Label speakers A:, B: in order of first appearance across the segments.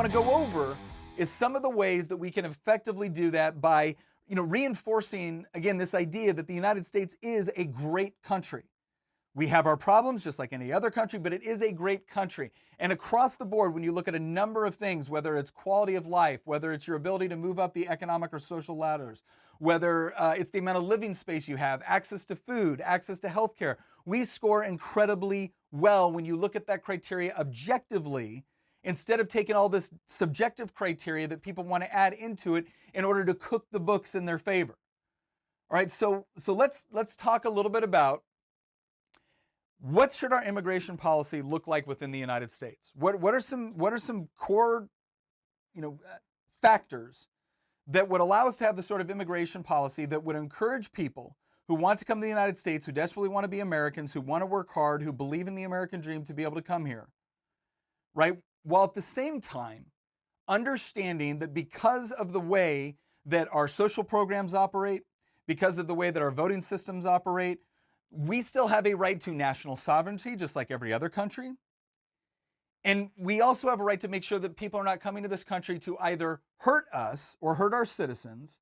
A: want to go over is some of the ways that we can effectively do that by, reinforcing, again, this idea that the United States is a great country. We have our problems just like any other country, but it is a great country. And across the board, when you look at a number of things, whether it's quality of life, whether it's your ability to move up the economic or social ladders, whether it's the amount of living space you have, access to food, access to healthcare, we score incredibly well when you look at that criteria objectively, instead of taking all this subjective criteria that people want to add into it in order to cook the books in their favor. All right, so let's talk a little bit about what should our immigration policy look like within the United States? What are some core, factors that would allow us to have the sort of immigration policy that would encourage people who want to come to the United States, who desperately want to be Americans, who want to work hard, who believe in the American dream to be able to come here, right? While at the same time understanding that because of the way that our social programs operate, because of the way that our voting systems operate, we still have a right to national sovereignty, just like every other country. And we also have a right to make sure that people are not coming to this country to either hurt us or hurt our citizens,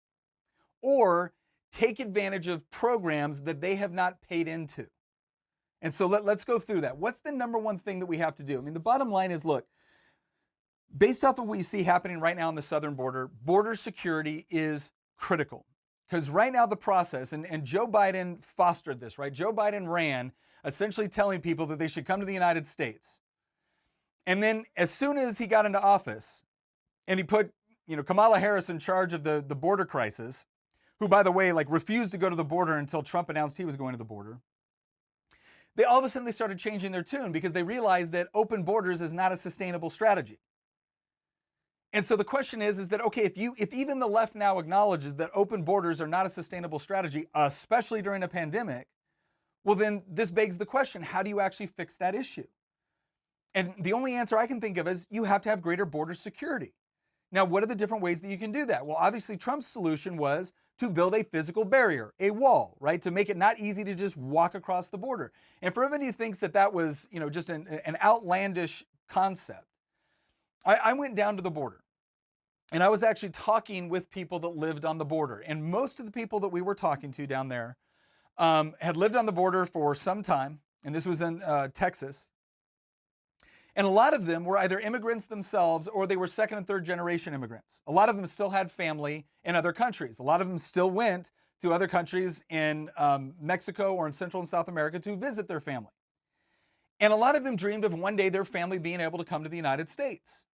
A: or take advantage of programs that they have not paid into. And so let's go through that. What's the number one thing that we have to do? I mean, the bottom line is, look, based off of what you see happening right now on the southern border, border security is critical. Because right now the process, and Joe Biden fostered this, right? Joe Biden ran essentially telling people that they should come to the United States. And then as soon as he got into office and he put, Kamala Harris in charge of the border crisis, who, by the way, refused to go to the border until Trump announced he was going to the border, all of a sudden they started changing their tune because they realized that open borders is not a sustainable strategy. And so the question is that, okay, if even the left now acknowledges that open borders are not a sustainable strategy, especially during a pandemic, well, then this begs the question, how do you actually fix that issue? And the only answer I can think of is you have to have greater border security. Now, what are the different ways that you can do that? Well, obviously, Trump's solution was to build a physical barrier, a wall, right? To make it not easy to just walk across the border. And for everybody who thinks that was, just an outlandish concept, I went down to the border. And I was actually talking with people that lived on the border. And most of the people that we were talking to down there had lived on the border for some time. And this was in Texas. And a lot of them were either immigrants themselves or they were second and third generation immigrants. A lot of them still had family in other countries. A lot of them still went to other countries in Mexico or in Central and South America to visit their family. And a lot of them dreamed of one day their family being able to come to the United States.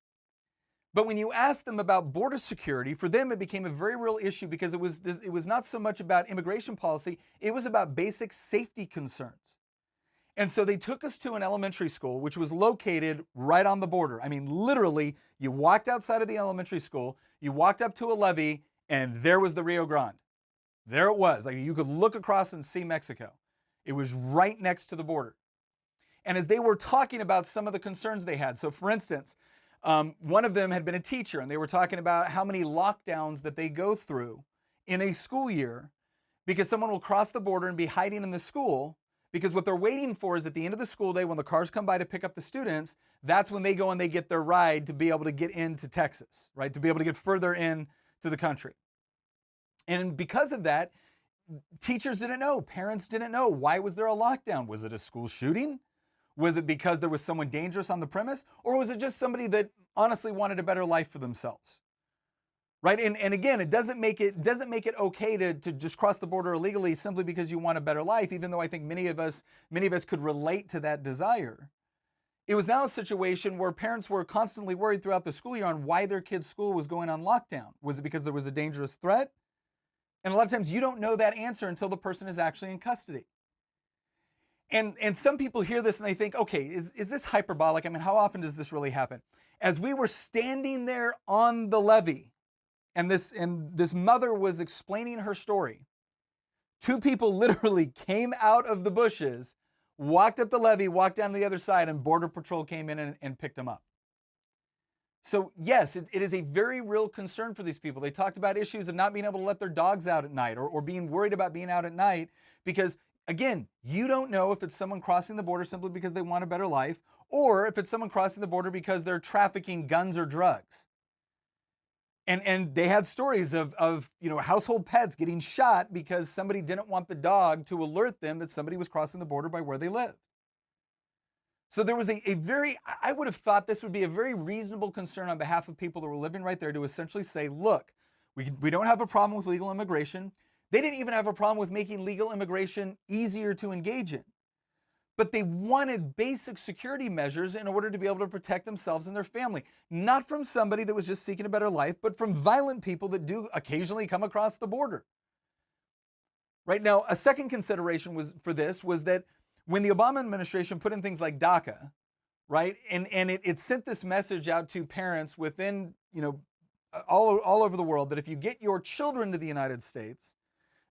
A: But when you ask them about border security, for them it became a very real issue because it was not so much about immigration policy, it was about basic safety concerns. And so they took us to an elementary school, which was located right on the border. I mean, literally, you walked outside of the elementary school, you walked up to a levee, and there was the Rio Grande. There it was. You could look across and see Mexico. It was right next to the border. And as they were talking about some of the concerns they had, so for instance, one of them had been a teacher, and they were talking about how many lockdowns that they go through in a school year because someone will cross the border and be hiding in the school because what they're waiting for is at the end of the school day when the cars come by to pick up the students, that's when they go and they get their ride to be able to get into Texas, right? To be able to get further in to the country. And because of that, teachers didn't know, parents didn't know. Why was there a lockdown? Was it a school shooting? Was it because there was someone dangerous on the premise? Or was it just somebody that honestly wanted a better life for themselves? Right? And again, it doesn't make it okay to just cross the border illegally simply because you want a better life, even though I think many of us could relate to that desire. It was now a situation where parents were constantly worried throughout the school year on why their kid's school was going on lockdown. Was it because there was a dangerous threat? And a lot of times you don't know that answer until the person is actually in custody. And some people hear this and they think, okay, is this hyperbolic? I mean, how often does this really happen? As we were standing there on the levee, and this mother was explaining her story, two people literally came out of the bushes, walked up the levee, walked down to the other side, and Border Patrol came in and picked them up. So yes, it is a very real concern for these people. They talked about issues of not being able to let their dogs out at night or being worried about being out at night because, again, you don't know if it's someone crossing the border simply because they want a better life or if it's someone crossing the border because they're trafficking guns or drugs. And they had stories of household pets getting shot because somebody didn't want the dog to alert them that somebody was crossing the border by where they lived. So there was I would have thought this would be a very reasonable concern on behalf of people that were living right there to essentially say, look, we don't have a problem with legal immigration. They didn't even have a problem with making legal immigration easier to engage in. But they wanted basic security measures in order to be able to protect themselves and their family. Not from somebody that was just seeking a better life, but from violent people that do occasionally come across the border. Right now, a second consideration was that when the Obama administration put in things like DACA, right, and it sent this message out to parents within, all over the world that if you get your children to the United States,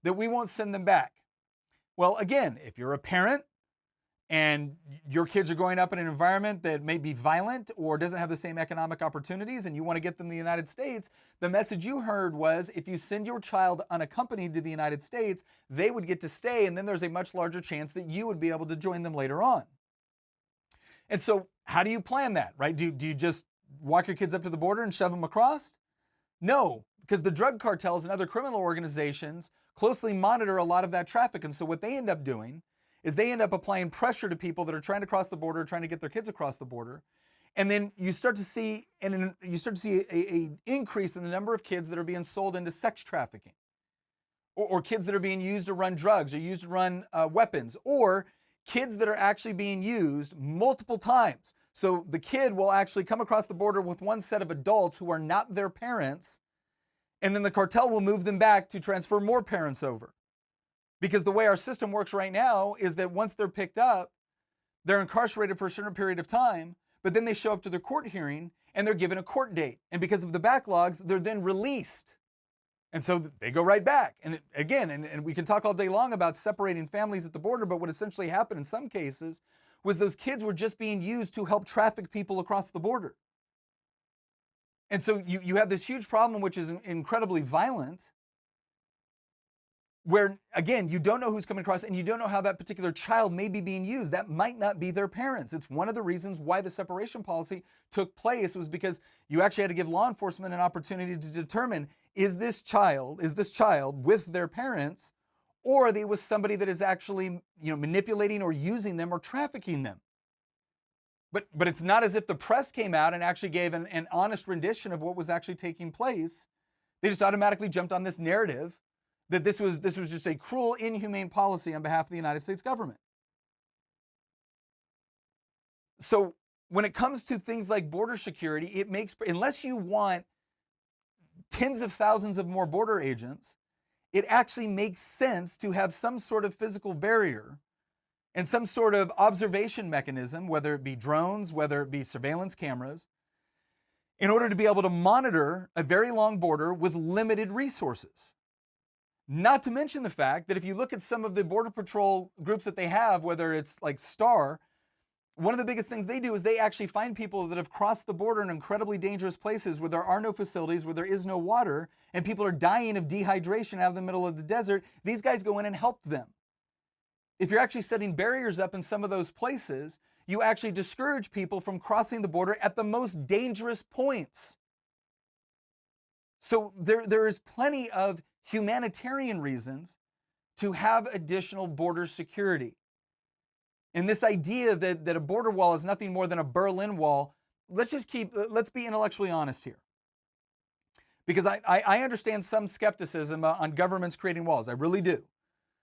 A: that we won't send them back. Well, again, if you're a parent and your kids are growing up in an environment that may be violent or doesn't have the same economic opportunities and you want to get them to the United States, the message you heard was if you send your child unaccompanied to the United States, they would get to stay, and then there's a much larger chance that you would be able to join them later on. And so how do you plan that, right? Do you just walk your kids up to the border and shove them across? No, because the drug cartels and other criminal organizations closely monitor a lot of that traffic. And so what they end up doing is they end up applying pressure to people that are trying to cross the border, trying to get their kids across the border. And then you start to see an increase in the number of kids that are being sold into sex trafficking, or kids that are being used to run drugs or used to run weapons, or kids that are actually being used multiple times. So the kid will actually come across the border with one set of adults who are not their parents, and then the cartel will move them back to transfer more parents over. Because the way our system works right now is that once they're picked up, they're incarcerated for a certain period of time, but then they show up to their court hearing and they're given a court date. And because of the backlogs, they're then released. And so they go right back. And and we can talk all day long about separating families at the border, but what essentially happened in some cases was those kids were just being used to help traffic people across the border. And so you have this huge problem, which is incredibly violent, where, again, you don't know who's coming across and you don't know how that particular child may be being used. That might not be their parents. It's one of the reasons why the separation policy took place, was because you actually had to give law enforcement an opportunity to determine, is this child with their parents, or are they with somebody that is actually, manipulating or using them or trafficking them? But it's not as if the press came out and actually gave an honest rendition of what was actually taking place. They just automatically jumped on this narrative that this was just a cruel, inhumane policy on behalf of the United States government. So when it comes to things like border security, unless you want tens of thousands of more border agents, it actually makes sense to have some sort of physical barrier and some sort of observation mechanism, whether it be drones, whether it be surveillance cameras, in order to be able to monitor a very long border with limited resources. Not to mention the fact that if you look at some of the Border Patrol groups that they have, whether it's like STAR, one of the biggest things they do is they actually find people that have crossed the border in incredibly dangerous places where there are no facilities, where there is no water, and people are dying of dehydration out of the middle of the desert. These guys go in and help them. If you're actually setting barriers up in some of those places, you actually discourage people from crossing the border at the most dangerous points. So there is plenty of humanitarian reasons to have additional border security. And this idea that a border wall is nothing more than a Berlin Wall, let's be intellectually honest here. Because I understand some skepticism on governments creating walls, I really do.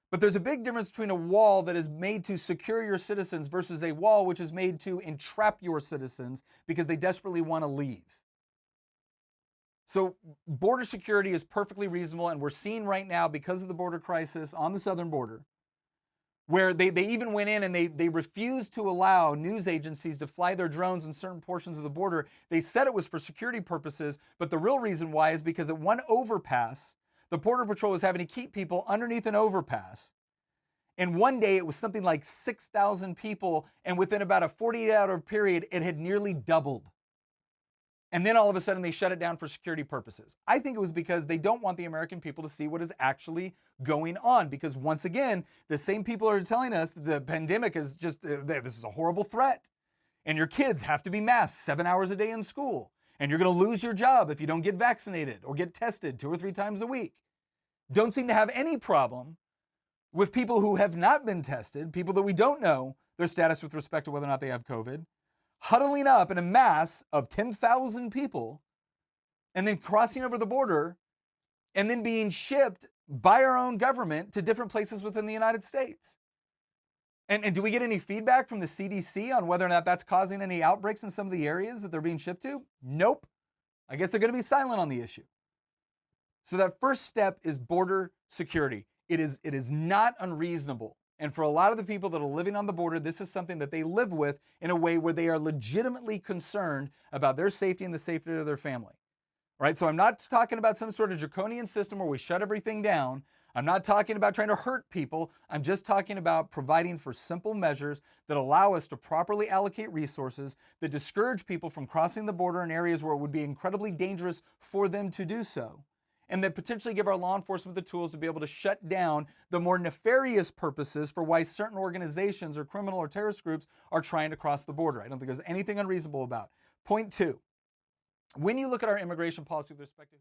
A: But there's a big difference between a wall that is made to secure your citizens versus a wall which is made to entrap your citizens because they desperately want to leave. So border security is perfectly reasonable, and we're seeing right now, because of the border crisis on the southern border, where they even went in and they refused to allow news agencies to fly their drones in certain portions of the border. They said it was for security purposes, but the real reason why is because at one overpass, the Border Patrol was having to keep people underneath an overpass. And one day it was something like 6,000 people, and within about a 48-hour period, it had nearly doubled. And then all of a sudden they shut it down for security purposes. I think it was because they don't want the American people to see what is actually going on. Because once again, the same people are telling us the pandemic is just, this is a horrible threat. and your kids have to be masked 7 hours a day in school, and you're going to lose your job if you don't get vaccinated or get tested 2 or 3 times a week. Don't seem to have any problem with people who have not been tested, people that we don't know their status with respect to whether or not they have COVID, huddling up in a mass of 10,000 people and then crossing over the border and then being shipped by our own government to different places within the United States. And do we get any feedback from the CDC on whether or not that's causing any outbreaks in some of the areas that they're being shipped to? Nope. I guess they're going to be silent on the issue. So that first step is border security. It is not unreasonable. And for a lot of the people that are living on the border, this is something that they live with in a way where they are legitimately concerned about their safety and the safety of their family. Right? So I'm not talking about some sort of draconian system where we shut everything down. I'm not talking about trying to hurt people. I'm just talking about providing for simple measures that allow us to properly allocate resources, that discourage people from crossing the border in areas where it would be incredibly dangerous for them to do so, and that potentially give our law enforcement the tools to be able to shut down the more nefarious purposes for why certain organizations or criminal or terrorist groups are trying to cross the border. I don't think there's anything unreasonable about it. Point two, when you look at our immigration policy with respect to